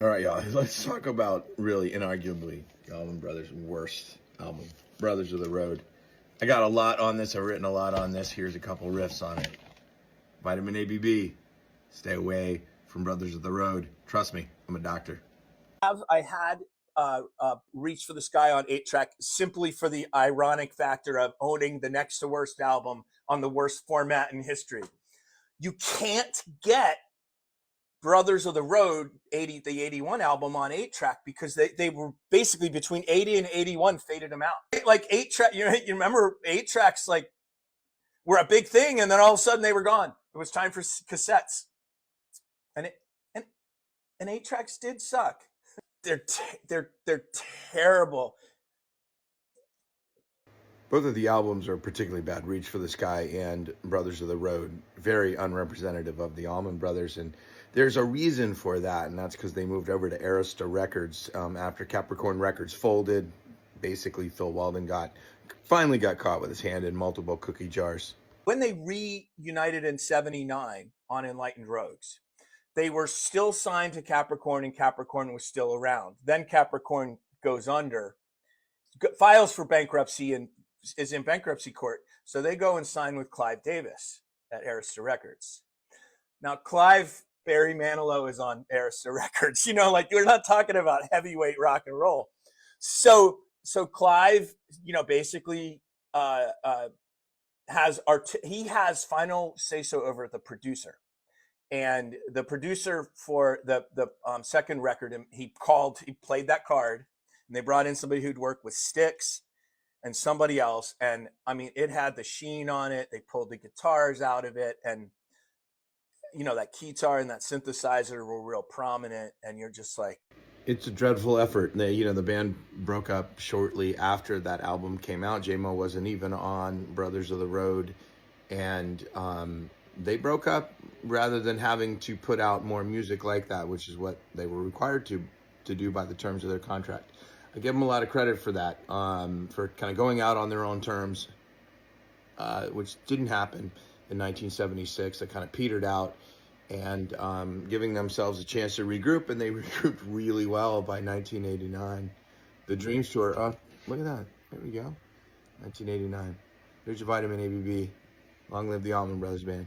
All right, y'all. Let's talk about really inarguably the Allman Brothers' worst album, Brothers of the Road. I got a lot on this. I've written a lot on this. Here's a couple riffs on it. Vitamin ABB. Stay away from Brothers of the Road. Trust me, I'm a doctor. I had Reach for the Sky on 8-track simply for the ironic factor of owning the next to worst album on the worst format in history. You can't get Brothers of the Road, the 81 album on 8-track because they were basically between 80 and 81 faded them out. Like 8-track, you remember 8-tracks like were a big thing, and then all of a sudden they were gone. It was time for cassettes. And 8-tracks did suck. They're terrible. Both of the albums are particularly bad. Reach for the Sky and Brothers of the Road, very unrepresentative of the Allman Brothers, and there's a reason for that, and that's because they moved over to Arista Records after Capricorn Records folded. Basically, Phil Walden finally got caught with his hand in multiple cookie jars. When they reunited in '79 on Enlightened Rogues, they were still signed to Capricorn, and Capricorn was still around. Then Capricorn goes under, files for bankruptcy, and is in bankruptcy court. So they go and sign with Clive Davis at Arista Records. Now, Clive Barry Manilow is on Arista Records. Like we're not talking about heavyweight rock and roll. So Clive, basically has final say so over the producer. And the producer for the second record, he played that card, and they brought in somebody who'd worked with Styx and somebody else. And I mean, it had the sheen on it. They pulled the guitars out of it, and that guitar and that synthesizer were real prominent. And you're just like, it's a dreadful effort. The band broke up shortly after that album came out. J-Mo wasn't even on Brothers of the Road, and they broke up rather than having to put out more music like that, which is what they were required to do by the terms of their contract. I give them a lot of credit for that, for kind of going out on their own terms, which didn't happen in 1976. They kind of petered out, and giving themselves a chance to regroup, and they regrouped really well by 1989. The Dreams Tour, look at that, there we go, 1989. Here's your Vitamin ABB. Long live the Allman Brothers Band.